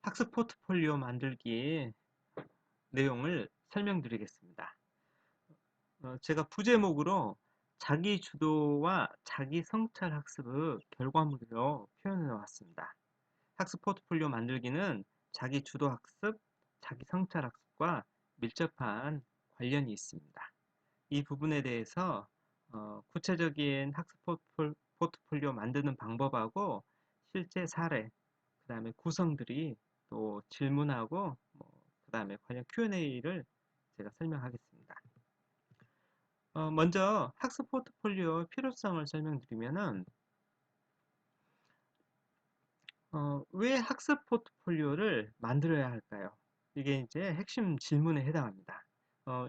학습 포트폴리오 만들기의 내용을 설명드리겠습니다. 제가 부제목으로 자기 주도와 자기 성찰 학습의 결과물로 표현해 놓았습니다. 학습 포트폴리오 만들기는 자기 주도 학습, 자기 성찰 학습과 밀접한 관련이 있습니다. 이 부분에 대해서 구체적인 학습 포트폴리오 만드는 방법하고 실제 사례, 그 다음에 구성들이 또 질문하고 그 다음에 관련 Q&A를 제가 설명하겠습니다. 먼저 학습 포트폴리오 필요성을 설명드리면은 왜 학습 포트폴리오를 만들어야 할까요? 이게 이제 핵심 질문에 해당합니다. 어,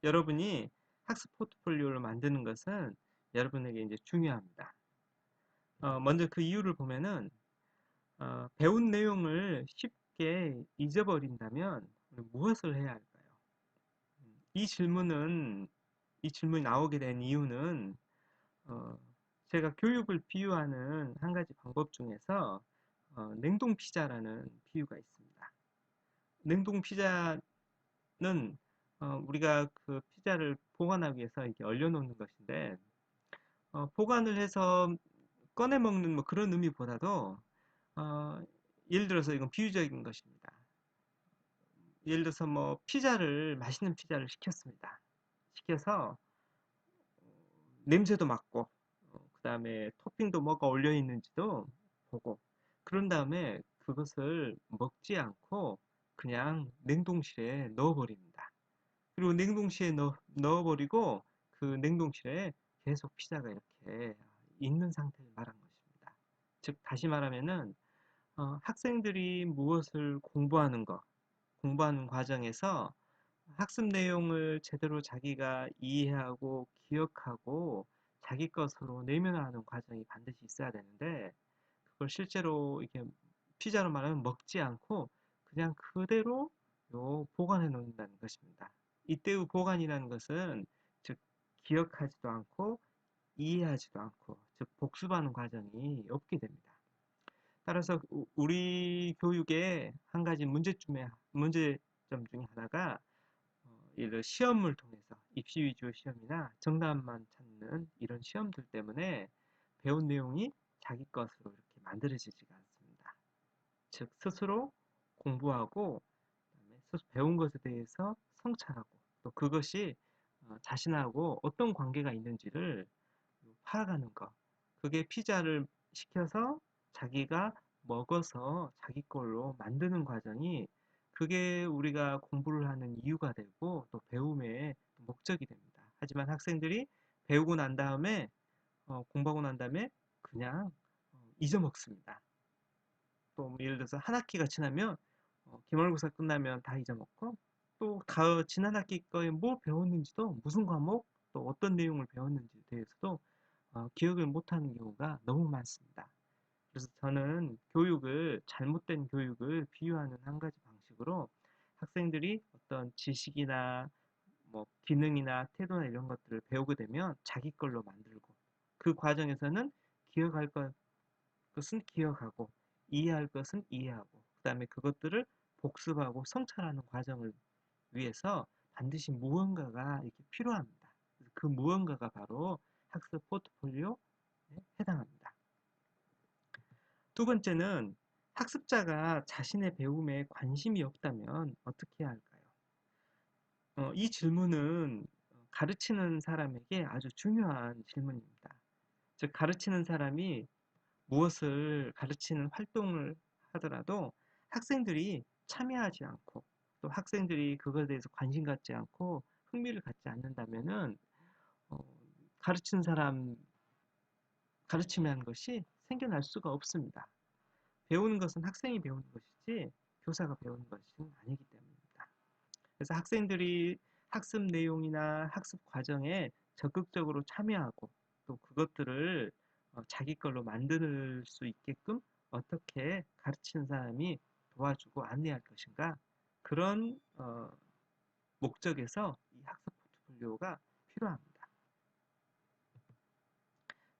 여러분이 학습 포트폴리오를 만드는 것은 여러분에게 이제 중요합니다. 먼저 그 이유를 보면은 배운 내용을 쉽게 잊어버린다면 무엇을 해야 할까요? 이 질문은 이 질문이 나오게 된 이유는 어, 제가 교육을 비유하는 한 가지 방법 중에서 냉동 피자라는 비유가 있습니다. 냉동 피자는 우리가 그 피자를 보관하기 위해서 이렇게 얼려놓는 것인데 보관을 해서 꺼내 먹는 뭐 그런 의미보다도 어, 예를 들어서 이건 비유적인 것입니다. 예를 들어서 뭐 피자를 맛있는 피자를 시켰습니다. 시켜서 냄새도 맡고 그 다음에 토핑도 뭐가 올려 있는지도 보고 그런 다음에 그것을 먹지 않고 그냥 냉동실에 넣어버립니다. 그리고 냉동실에 넣어버리고 그 냉동실에 계속 피자가 이렇게 있는 상태를 말한 것입니다. 즉 다시 말하면은 학생들이 무엇을 공부하는 과정에서 학습 내용을 제대로 자기가 이해하고 기억하고 자기 것으로 내면화하는 과정이 반드시 있어야 되는데 그걸 실제로 이렇게 피자로 말하면 먹지 않고 그냥 그대로 보관해 놓는다는 것입니다. 이때의 보관이라는 것은 즉 기억하지도 않고 이해하지도 않고 즉 복습하는 과정이 없게 됩니다. 따라서 우리 교육의 한 가지 문제점 중에 하나가 예를 들어 시험을 통해서 입시 위주 시험이나 정답만 찾는 이런 시험들 때문에 배운 내용이 자기 것으로 이렇게 만들어지지가 않습니다. 즉 스스로 공부하고 그다음에 배운 것에 대해서 성찰하고 또 그것이 자신하고 어떤 관계가 있는지를 파악하는 것. 그게 피자를 시켜서 자기가 먹어서 자기 걸로 만드는 과정이 그게 우리가 공부를 하는 이유가 되고 또 배움의 목적이 됩니다. 하지만 학생들이 배우고 난 다음에 공부하고 난 다음에 그냥 잊어먹습니다. 또뭐 예를 들어서 한 학기가 지나면 기말고사 끝나면 다 잊어먹고 또 지난 학기 거에 뭐 배웠는지도 무슨 과목 또 어떤 내용을 배웠는지에 대해서도 기억을 못하는 경우가 너무 많습니다. 그래서 저는 잘못된 교육을 비유하는 한 가지 방식으로 학생들이 어떤 지식이나 뭐 기능이나 태도나 이런 것들을 배우게 되면 자기 걸로 만들고 그 과정에서는 기억할 것은 기억하고 이해할 것은 이해하고 그다음에 그것들을 복습하고 성찰하는 과정을 위해서 반드시 무언가가 이렇게 필요합니다. 그 무언가가 바로 학습 포트폴리오에 해당합니다. 두 번째는 학습자가 자신의 배움에 관심이 없다면 어떻게 해야 할까요? 이 질문은 가르치는 사람에게 아주 중요한 질문입니다. 즉, 가르치는 사람이 무엇을 가르치는 활동을 하더라도 학생들이 참여하지 않고 또 학생들이 그것에 대해서 관심 갖지 않고 흥미를 갖지 않는다면은 어, 가르치는 사람 가르침이라는 것이 생겨날 수가 없습니다. 배우는 것은 학생이 배우는 것이지 교사가 배우는 것은 아니기 때문입니다. 그래서 학생들이 학습 내용이나 학습 과정에 적극적으로 참여하고 또 그것들을 자기 걸로 만들 수 있게끔 어떻게 가르치는 사람이 도와주고 안내할 것인가 그런 목적에서 이 학습 포트폴리오가 필요합니다.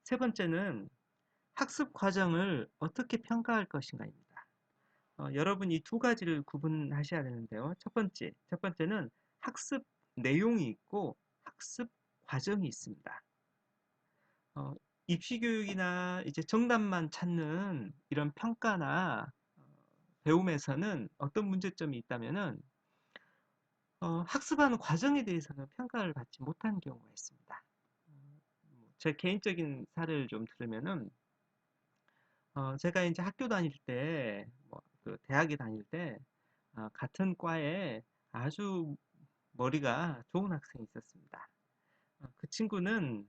세 번째는 학습 과정을 어떻게 평가할 것인가입니다. 여러분 이 두 가지를 구분하셔야 되는데요. 첫 번째는 학습 내용이 있고 학습 과정이 있습니다. 어, 입시 교육이나 이제 정답만 찾는 이런 평가나 배움에서는 어떤 문제점이 있다면은 학습하는 과정에 대해서는 평가를 받지 못하는 경우가 있습니다. 제 개인적인 사례를 좀 들으면은 제가 이제 학교 다닐 때, 뭐, 그 대학에 다닐 때 같은 과에 아주 머리가 좋은 학생이 있었습니다. 그 친구는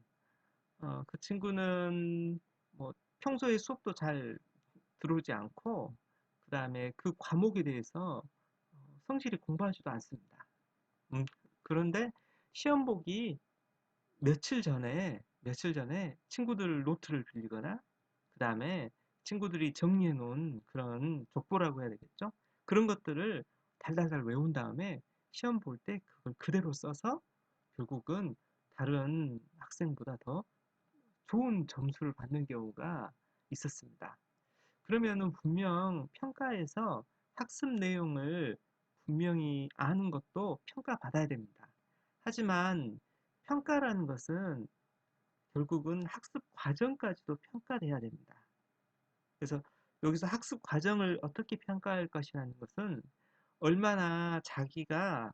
뭐 평소에 수업도 잘 들어오지 않고, 그 다음에 그 과목에 대해서 성실히 공부하지도 않습니다. 음, 그런데 시험 보기 며칠 전에 친구들 노트를 빌리거나, 그 다음에 친구들이 정리해 놓은 그런 족보라고 해야 되겠죠? 그런 것들을 달달달 외운 다음에 시험 볼 때 그걸 그대로 써서 결국은 다른 학생보다 더 좋은 점수를 받는 경우가 있었습니다. 그러면은 분명 평가에서 학습 내용을 분명히 아는 것도 평가받아야 됩니다. 하지만 평가라는 것은 결국은 학습 과정까지도 평가돼야 됩니다. 그래서 여기서 학습 과정을 어떻게 평가할 것이라는 것은 얼마나 자기가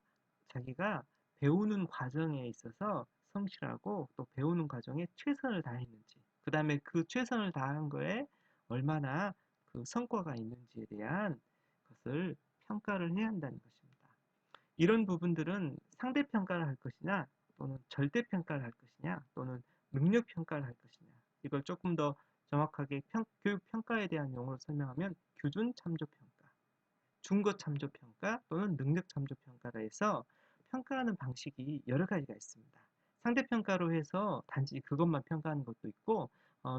배우는 과정에 있어서 성실하고 또 배우는 과정에 최선을 다했는지, 그 다음에 그 최선을 다한 거에 얼마나 그 성과가 있는지에 대한 것을 평가를 해야 한다는 것입니다. 이런 부분들은 상대 평가를 할 것이냐, 또는 절대 평가를 할 것이냐, 또는 능력 평가를 할 것이냐, 이걸 조금 더 정확하게 교육 평가에 대한 용어로 설명하면 규준 참조 평가, 준거 참조 평가 또는 능력 참조 평가라 해서 평가하는 방식이 여러 가지가 있습니다. 상대 평가로 해서 단지 그것만 평가하는 것도 있고,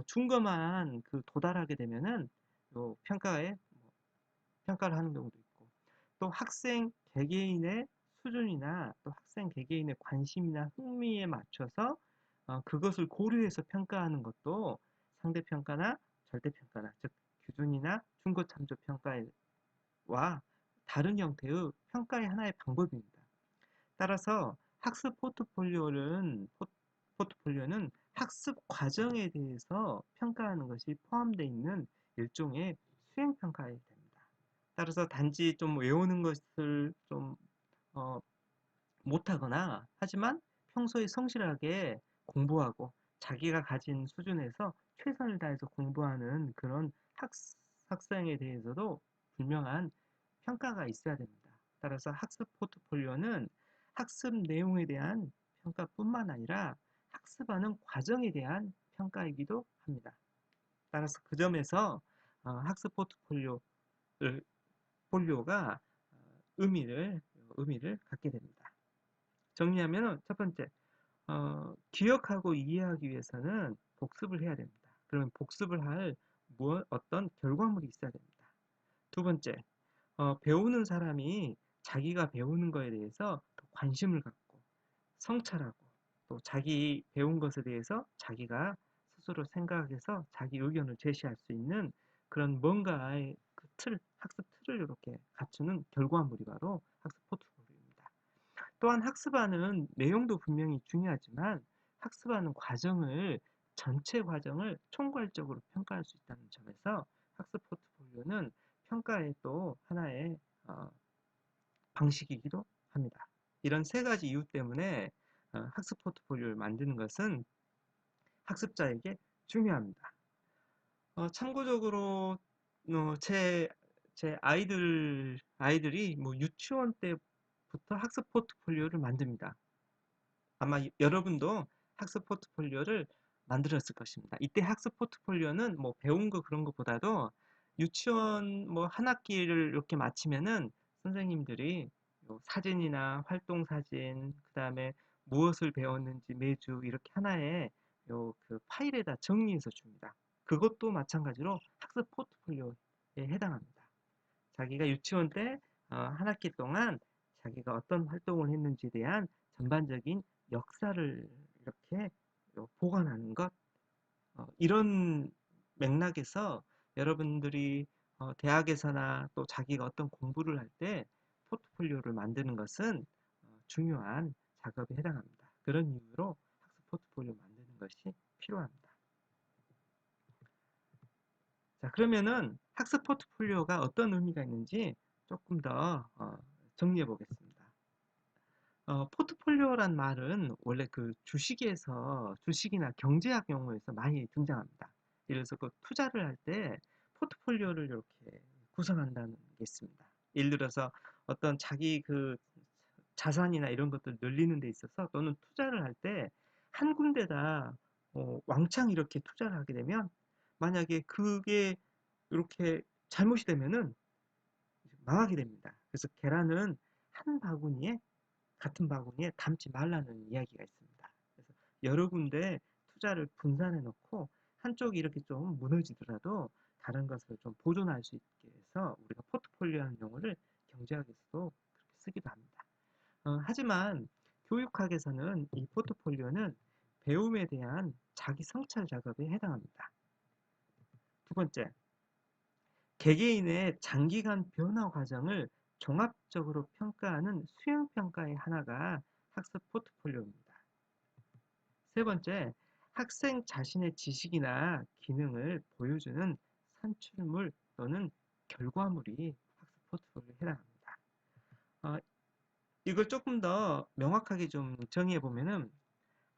준거만 그 도달하게 되면은 요 평가를 하는 경우도 있고, 또 학생 개개인의 수준이나 또 학생 개개인의 관심이나 흥미에 맞춰서 그것을 고려해서 평가하는 것도 상대평가나 절대평가나, 즉 규준이나 준거 참조 평가와 다른 형태의 평가의 하나의 방법입니다. 따라서 학습 포트폴리오는 학습 과정에 대해서 평가하는 것이 포함되어 있는 일종의 수행 평가가 됩니다. 따라서 단지 좀 외우는 것을 좀 어, 못하거나, 하지만 평소에 성실하게 공부하고 자기가 가진 수준에서 최선을 다해서 공부하는 그런 학생에 대해서도 분명한 평가가 있어야 됩니다. 따라서 학습 포트폴리오는 학습 내용에 대한 평가뿐만 아니라 학습하는 과정에 대한 평가이기도 합니다. 따라서 그 점에서 학습 폴리오가 의미를 갖게 됩니다. 정리하면 첫 번째, 기억하고 이해하기 위해서는 복습을 해야 됩니다. 그러면 복습을 할 어떤 결과물이 있어야 됩니다. 두 번째, 배우는 사람이 자기가 배우는 거에 대해서 더 관심을 갖고 성찰하고, 또 자기 배운 것에 대해서 자기가 스스로 생각해서 자기 의견을 제시할 수 있는 그런 뭔가의 그 학습 틀을 이렇게 갖추는 결과물이 바로 학습 포트폴리오입니다. 또한 학습하는 내용도 분명히 중요하지만 학습하는 전체 과정을 총괄적으로 평가할 수 있다는 점에서 학습 포트폴리오는 평가의 또 하나의 방식이기도 합니다. 이런 세 가지 이유 때문에 학습 포트폴리오를 만드는 것은 학습자에게 중요합니다. 참고적으로 제 아이들이 뭐 유치원 때부터 학습 포트폴리오를 만듭니다. 아마 여러분도 학습 포트폴리오를 만들었을 것입니다. 이때 학습 포트폴리오는 뭐 배운 거 그런 것보다도 유치원 뭐 한 학기를 이렇게 마치면은 선생님들이 요 사진이나 활동 사진, 그 다음에 무엇을 배웠는지 매주 이렇게 하나의 그 파일에다 정리해서 줍니다. 그것도 마찬가지로 학습 포트폴리오에 해당합니다. 자기가 유치원 때 한 학기 동안 자기가 어떤 활동을 했는지에 대한 전반적인 역사를 이렇게 보관하는 것, 이런 맥락에서 여러분들이 대학에서나 또 자기가 어떤 공부를 할 때 포트폴리오를 만드는 것은 중요한 작업에 해당합니다. 그런 이유로 학습 포트폴리오 만드는 것이 필요합니다. 자, 그러면은 학습 포트폴리오가 어떤 의미가 있는지 조금 더 정리해 보겠습니다. 포트폴리오란 말은 원래 그 주식이나 경제학 용어에서 많이 등장합니다. 예를 들어서 그 투자를 할 때 포트폴리오를 이렇게 구성한다는 게 있습니다. 예를 들어서 어떤 자기 그 자산이나 이런 것들 늘리는 데 있어서 또는 투자를 할 때 한 군데다 왕창 이렇게 투자를 하게 되면 만약에 그게 이렇게 잘못이 되면은 망하게 됩니다. 그래서 계란은 한 바구니에 같은 바구니에 담지 말라는 이야기가 있습니다. 그래서 여러 군데 투자를 분산해 놓고 한쪽이 이렇게 좀 무너지더라도 다른 것을 좀 보존할 수 있게 해서 우리가 포트폴리오라는 용어를 경제학에서도 그렇게 쓰기도 합니다. 하지만 교육학에서는 이 포트폴리오는 배움에 대한 자기 성찰 작업에 해당합니다. 두 번째, 개개인의 장기간 변화 과정을 종합적으로 평가하는 수행평가의 하나가 학습 포트폴리오입니다. 세 번째, 학생 자신의 지식이나 기능을 보여주는 산출물 또는 결과물이 학습 포트폴리오에 해당합니다. 어, 이걸 조금 더 명확하게 좀 정의해 보면은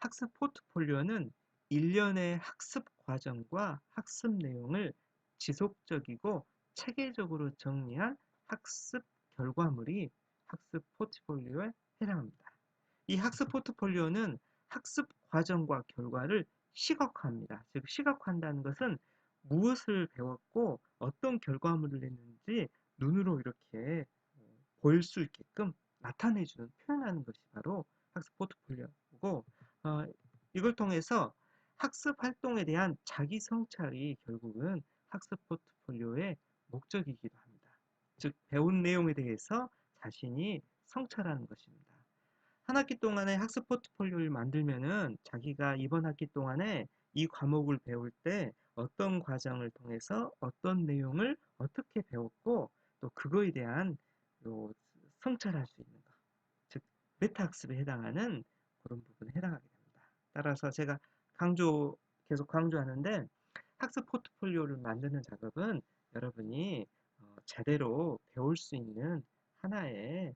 학습 포트폴리오는 일련의 학습 과정과 학습 내용을 지속적이고 체계적으로 정리한 학습 결과물이 학습 포트폴리오에 해당합니다. 이 학습 포트폴리오는 학습 과정과 결과를 시각화합니다. 즉, 시각화한다는 것은 무엇을 배웠고 어떤 결과물을 냈는지 눈으로 이렇게 보일 수 있게끔 나타내주는, 표현하는 것이 바로 학습 포트폴리오고, 어, 이걸 통해서 학습 활동에 대한 자기 성찰이 결국은 학습 포트폴리오의 목적이기도 합니다. 즉, 배운 내용에 대해서 자신이 성찰하는 것입니다. 한 학기 동안에 학습 포트폴리오를 만들면은 자기가 이번 학기 동안에 이 과목을 배울 때 어떤 과정을 통해서 어떤 내용을 어떻게 배웠고 또 그거에 대한 요 성찰할 수 있는 것, 즉 메타 학습에 해당하는 그런 부분에 해당하게 됩니다. 따라서 제가 계속 강조하는데, 학습 포트폴리오를 만드는 작업은 여러분이 제대로 배울 수 있는 하나의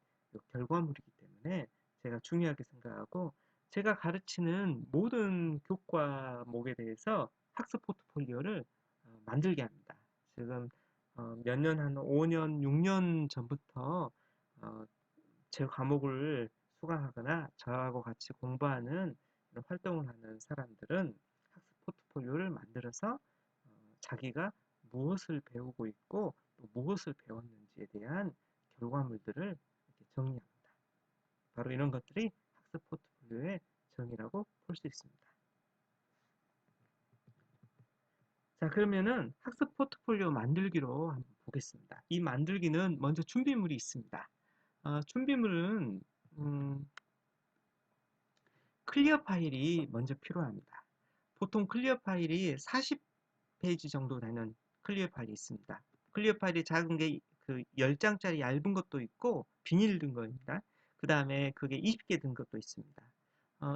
결과물이기 때문에 제가 중요하게 생각하고, 제가 가르치는 모든 교과목에 대해서 학습 포트폴리오를 만들게 합니다. 지금 몇 년, 한 5년, 6년 전부터 어, 제 과목을 수강하거나 저하고 같이 공부하는 이런 활동을 하는 사람들은 학습 포트폴리오를 만들어서 자기가 무엇을 배우고 있고 또 무엇을 배웠는지에 대한 결과물들을 이렇게 정리합니다. 바로 이런 것들이 학습 포트폴리오의 정의라고 볼 수 있습니다. 자, 그러면은 학습 포트폴리오 만들기로 한번 보겠습니다. 이 만들기는 먼저 준비물이 있습니다. 준비물은 음, 클리어 파일이 먼저 필요합니다. 보통 클리어 파일이 40페이지 정도 되는 클리어 파일이 있습니다. 클리어 파일이 작은 게 그 10장짜리 얇은 것도 있고 비닐 든 거입니다. 그 다음에 그게 20개 든 것도 있습니다.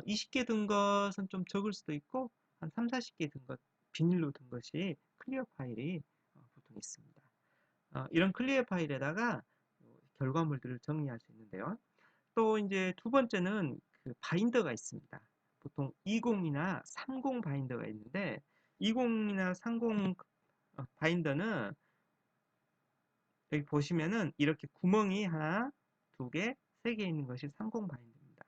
20개 든 것은 좀 적을 수도 있고 한 3, 40개 든 것, 비닐로 든 것이 클리어 파일이 보통 있습니다. 이런 클리어 파일에다가 결과물들을 정리할 수 있는데요. 또 이제 두 번째는 그 바인더가 있습니다. 보통 20이나 30 바인더가 있는데, 20이나 30 바인더는 여기 보시면은 이렇게 구멍이 하나, 두 개, 세 개 있는 것이 30 바인더입니다.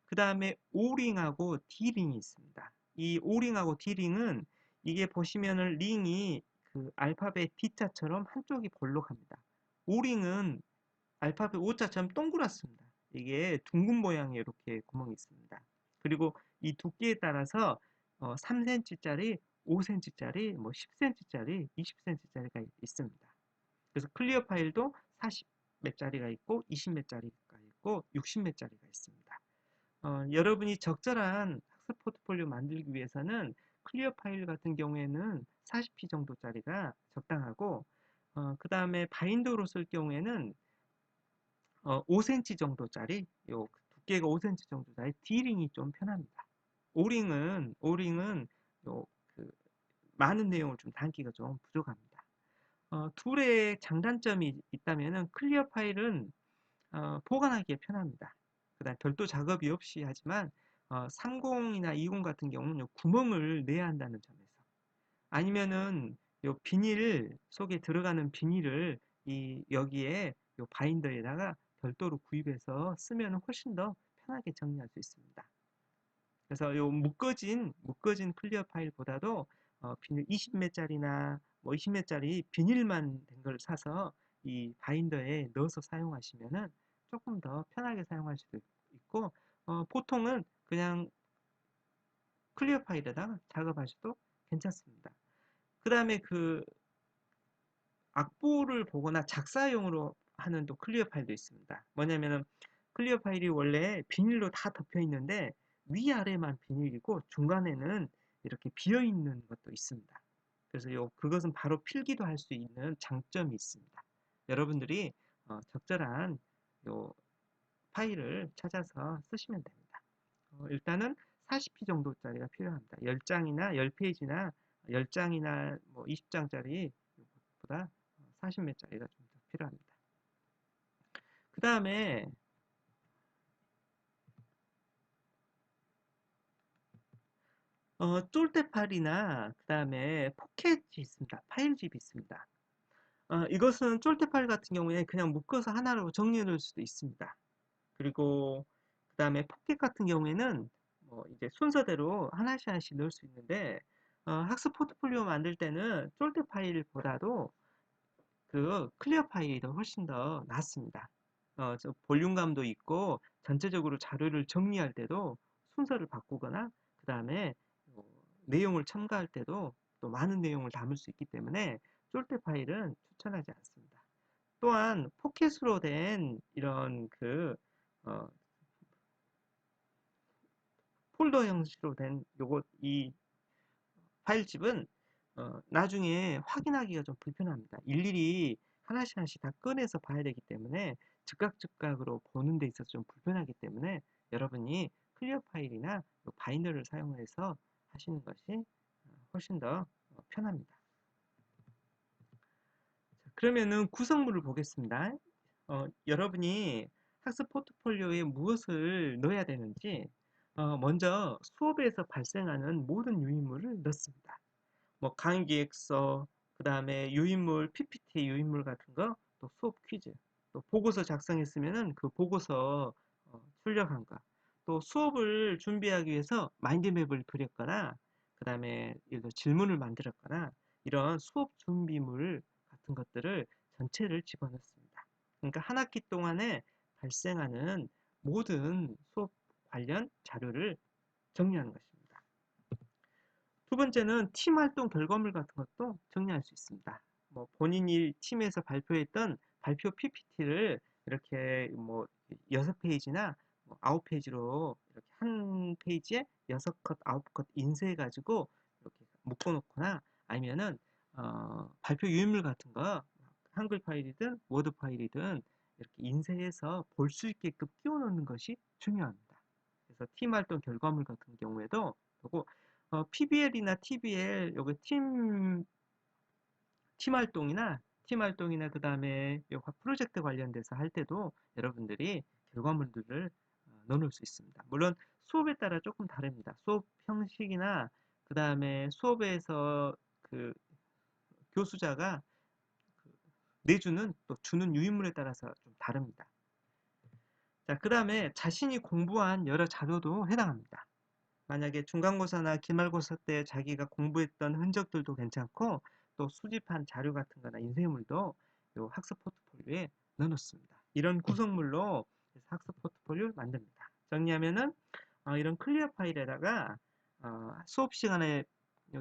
그 다음에 O링하고 D링이 있습니다. 이 O링하고 D링은 이게 보시면은 링이 그 알파벳 D자처럼 한쪽이 볼록합니다. O링은 알파벳 O자처럼 동그랗습니다. 이게 둥근 모양의 이렇게 구멍이 있습니다. 그리고 이 두께에 따라서 3cm짜리, 5cm짜리, 뭐 10cm짜리, 20cm짜리가 있습니다. 그래서 클리어 파일도 40 몇 짜리가 있고 20 몇 짜리가 있고 60 몇 짜리가 있습니다. 여러분이 적절한 학습 포트폴리오 만들기 위해서는 클리어 파일 같은 경우에는 40p 정도짜리가 적당하고, 그 다음에 바인더로 쓸 경우에는 5cm 정도짜리, 요 두께가 5cm 정도짜리 D링이 좀 편합니다. 오링은 요 그 많은 내용을 좀 담기가 좀 부족합니다. 둘의 장단점이 있다면은 클리어 파일은 보관하기에 편합니다. 그다음 별도 작업이 없이 하지만 30이나 20 같은 경우는 요 구멍을 내야 한다는 점에서, 아니면은 요 비닐 속에 들어가는 비닐을 여기에 요 바인더에다가 별도로 구입해서 쓰면 훨씬 더 편하게 정리할 수 있습니다. 그래서 요 묶어진 클리어 파일보다도 비닐 20매짜리나 뭐 20매짜리 비닐만 된 걸 사서 이 바인더에 넣어서 사용하시면은 조금 더 편하게 사용할 수도 있고, 보통은 그냥 클리어 파일에다가 작업하셔도 괜찮습니다. 그 다음에 악보를 보거나 작사용으로 하는 또 클리어 파일도 있습니다. 뭐냐면은 클리어 파일이 원래 비닐로 다 덮여 있는데 위아래만 비닐이고 중간에는 이렇게 비어 있는 것도 있습니다. 그래서 그것은 바로 필기도 할 수 있는 장점이 있습니다. 여러분들이 적절한 요 파일을 찾아서 쓰시면 됩니다. 일단은 40p 정도짜리가 필요합니다. 10장이나 10페이지나 10장이나 뭐 20장짜리 보다 40매짜리가 좀 더 필요합니다. 그 다음에 쫄대팔이나 그 다음에 포켓이 있습니다. 파일집이 있습니다. 이것은 쫄대팔 같은 경우에 그냥 묶어서 하나로 정리해 놓을 수도 있습니다. 그리고 그 다음에 포켓 같은 경우에는 뭐 이제 순서대로 하나씩 하나씩 넣을 수 있는데, 학습 포트폴리오 만들 때는 쫄대 파일보다도 그 클리어 파일이 더 훨씬 더 낫습니다. 저 볼륨감도 있고 전체적으로 자료를 정리할 때도 순서를 바꾸거나 그 다음에 내용을 첨가할 때도 또 많은 내용을 담을 수 있기 때문에 쫄대 파일은 추천하지 않습니다. 또한 포켓으로 된 이런 어, 폴더 형식으로 된 이 파일집은 나중에 확인하기가 좀 불편합니다. 일일이 하나씩 하나씩 다 꺼내서 봐야 되기 때문에 즉각즉각으로 보는 데 있어서 좀 불편하기 때문에 여러분이 클리어 파일이나 바이너를 사용해서 하시는 것이 훨씬 더 편합니다. 자, 그러면은 구성물을 보겠습니다. 여러분이 학습 포트폴리오에 무엇을 넣어야 되는지, 먼저 수업에서 발생하는 모든 유인물을 넣습니다. 뭐 강의 기획서, 그 다음에 유인물, PPT 유인물 같은 거, 또 수업 퀴즈, 또 보고서 작성했으면은 그 보고서 출력한 거, 또 수업을 준비하기 위해서 마인드맵을 그렸거나, 그 다음에 질문을 만들었거나, 이런 수업 준비물 같은 것들을 전체를 집어넣습니다. 그러니까 한 학기 동안에 발생하는 모든 수업 관련 자료를 정리하는 것입니다. 두 번째는 팀 활동 결과물 같은 것도 정리할 수 있습니다. 뭐 본인이 팀에서 발표했던 발표 PPT를 이렇게 뭐 6페이지나 9페이지로 이렇게 한 페이지에 6컷, 9컷 인쇄해 가지고 이렇게 묶어 놓거나, 아니면은 발표 유인물 같은 거 한글 파일이든 워드 파일이든 이렇게 인쇄해서 볼 수 있게끔 끼워 넣는 것이 중요합니다. 그래서 팀 활동 결과물 같은 경우에도 그리고 PBL이나 TBL, 요거 팀 활동이나 그 다음에 프로젝트 관련돼서 할 때도 여러분들이 결과물들을 넣어놓을 수 있습니다. 물론 수업에 따라 조금 다릅니다. 수업 형식이나 그 다음에 수업에서 그 교수자가 그 내주는 또 주는 유인물에 따라서 좀 다릅니다. 자, 그 다음에 자신이 공부한 여러 자료도 해당합니다. 만약에 중간고사나 기말고사 때 자기가 공부했던 흔적들도 괜찮고, 또 수집한 자료 같은 거나 인쇄물도 요 학습 포트폴리오에 넣어놓습니다. 이런 구성물로 학습 포트폴리오를 만듭니다. 정리하면은 이런 클리어 파일에다가 수업 시간에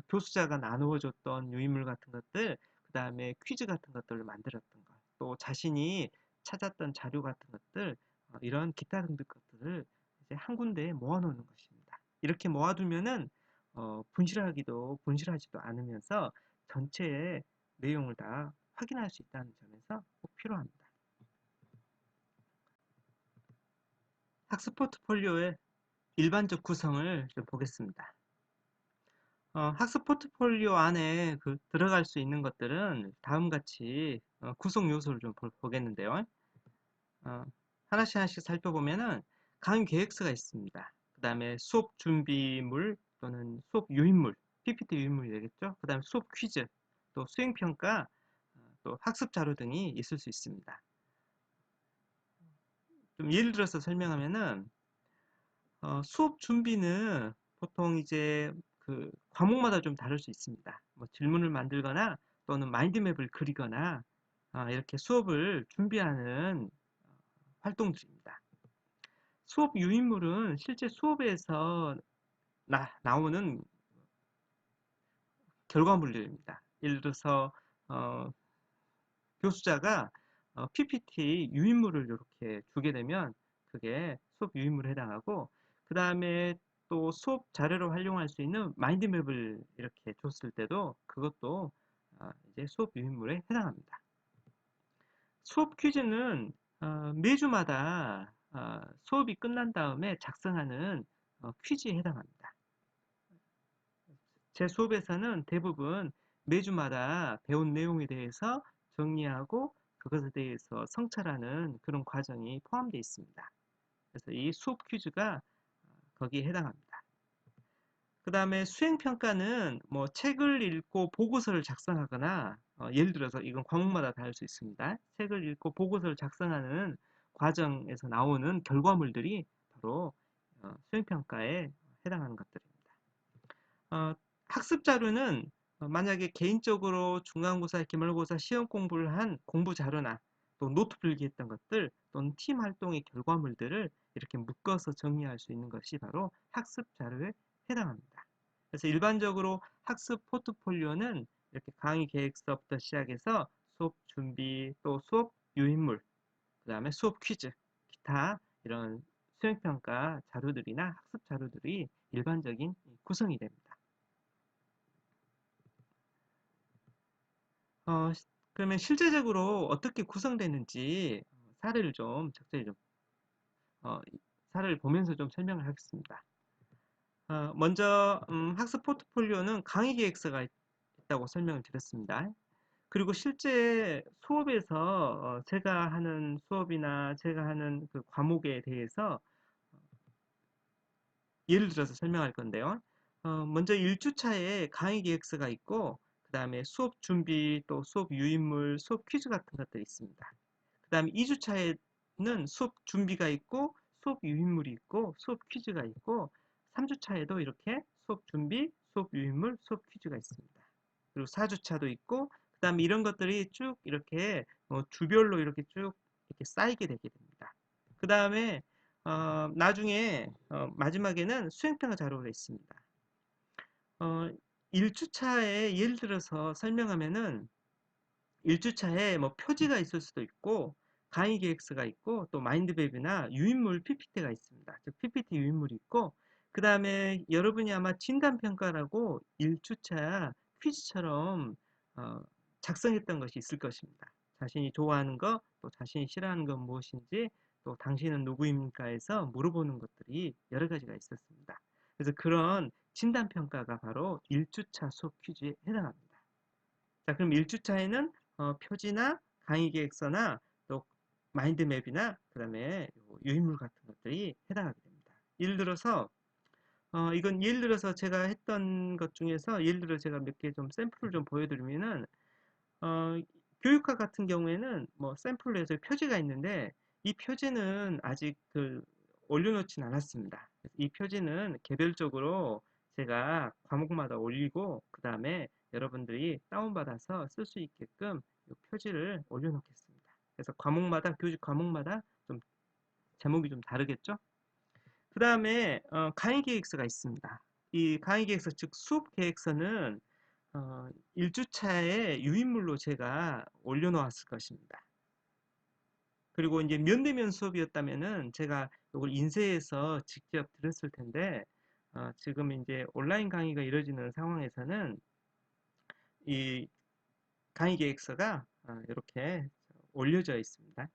교수자가 나누어 줬던 유인물 같은 것들, 그 다음에 퀴즈 같은 것들을 만들었던 것, 또 자신이 찾았던 자료 같은 것들, 이런 기타 등등 것들을 이제 한 군데에 모아 놓는 것입니다. 이렇게 모아두면은 분실하지도 않으면서 전체의 내용을 다 확인할 수 있다는 점에서 꼭 필요합니다. 학습 포트폴리오의 일반적 구성을 좀 보겠습니다. 학습 포트폴리오 안에 들어갈 수 있는 것들은 다음 같이 구성 요소를 좀 보겠는데요. 어, 하나씩 하나씩 살펴보면은 강의 계획서가 있습니다. 그 다음에 수업 준비물 또는 수업 유인물, PPT 유인물이 되겠죠. 그 다음에 수업 퀴즈, 또 수행평가, 또 학습 자료 등이 있을 수 있습니다. 좀 예를 들어서 설명하면은 수업 준비는 보통 이제 과목마다 좀 다를 수 있습니다. 뭐 질문을 만들거나 또는 마인드맵을 그리거나 이렇게 수업을 준비하는 활동들입니다. 수업 유인물은 실제 수업에서 나오는 결과물들입니다. 예를 들어서 어, 교수자가 PPT 유인물을 이렇게 주게 되면 그게 수업 유인물에 해당하고 그 다음에 또 수업 자료로 활용할 수 있는 마인드맵을 이렇게 줬을 때도 그것도 이제 수업 유인물에 해당합니다. 수업 퀴즈는 매주마다 수업이 끝난 다음에 작성하는 퀴즈에 해당합니다. 제 수업에서는 대부분 매주마다 배운 내용에 대해서 정리하고 그것에 대해서 성찰하는 그런 과정이 포함되어 있습니다. 그래서 이 수업 퀴즈가 거기에 해당합니다. 그 다음에 수행평가는 뭐 책을 읽고 보고서를 작성하거나 예를 들어서 이건 과목마다 다를 수 있습니다. 책을 읽고 보고서를 작성하는 과정에서 나오는 결과물들이 바로 수행평가에 해당하는 것들입니다. 어, 학습 자료는 만약에 개인적으로 중간고사, 기말고사 시험 공부를 한 공부 자료나 또 노트 필기했던 것들 또는 팀 활동의 결과물들을 이렇게 묶어서 정리할 수 있는 것이 바로 학습 자료에 해당합니다. 그래서 일반적으로 학습 포트폴리오는 이렇게 강의 계획서부터 시작해서 수업 준비, 또 수업 유인물, 그 다음에 수업 퀴즈, 기타 이런 수행평가 자료들이나 학습 자료들이 일반적인 구성이 됩니다. 어, 그러면 실제적으로 어떻게 구성되는지 사례를 좀 적절히 좀 어, 사례를 보면서 좀 설명을 하겠습니다. 먼저 학습 포트폴리오는 강의 계획서가 있다고 설명을 드렸습니다. 그리고 실제 수업에서 제가 하는 수업이나 제가 하는 그 과목에 대해서 예를 들어서 설명할 건데요. 먼저 1주차에 강의 계획서가 있고 그 다음에 수업 준비 또 수업 유인물, 수업 퀴즈 같은 것들이 있습니다. 그 다음에 2주차에는 수업 준비가 있고 수업 유인물이 있고 수업 퀴즈가 있고 3주차에도 이렇게 수업 준비, 수업 유인물, 수업 퀴즈가 있습니다. 그리고 4주차도 있고 그 다음에 이런 것들이 쭉 이렇게 주별로 이렇게 쭉 이렇게 쌓이게 되게 됩니다. 그 다음에 나중에 마지막에는 수행평가 자료가 있습니다. 어, 1주차에 예를 들어서 설명하면은 1주차에 뭐 표지가 있을 수도 있고 강의 계획서가 있고 또 마인드맵이나 유인물 PPT가 있습니다. 즉 PPT 유인물이 있고 그 다음에 여러분이 아마 진단평가라고 1주차 퀴즈처럼 어, 작성했던 것이 있을 것입니다. 자신이 좋아하는 것, 또 자신이 싫어하는 건 무엇인지, 또 당신은 누구입니까 해서 물어보는 것들이 여러 가지가 있었습니다. 그래서 그런 진단평가가 바로 1주차 수업 퀴즈에 해당합니다. 자, 그럼 1주차에는 표지나 강의 계획서나 또 마인드맵이나 그다음에 유인물 같은 것들이 해당하게 됩니다. 예를 들어서 이건 예를 들어서 제가 했던 것 중에서 예를 들어 제가 몇 개 좀 샘플을 좀 보여드리면은 어, 교육학 같은 경우에는 뭐 샘플로 해서 표지가 있는데 이 표지는 아직 올려놓진 않았습니다. 이 표지는 개별적으로 제가 과목마다 올리고 그 다음에 여러분들이 다운받아서 쓸 수 있게끔 이 표지를 올려놓겠습니다. 그래서 과목마다 교직 과목마다 좀 제목이 좀 다르겠죠? 그 다음에 강의 계획서가 있습니다. 이 강의 계획서 즉 수업 계획서는 1주차에 유인물로 제가 올려놓았을 것입니다. 그리고 이제 면대면 수업이었다면은 제가 이걸 인쇄해서 직접 들었을 텐데 지금 이제 온라인 강의가 이루어지는 상황에서는 이 강의 계획서가 이렇게 올려져 있습니다.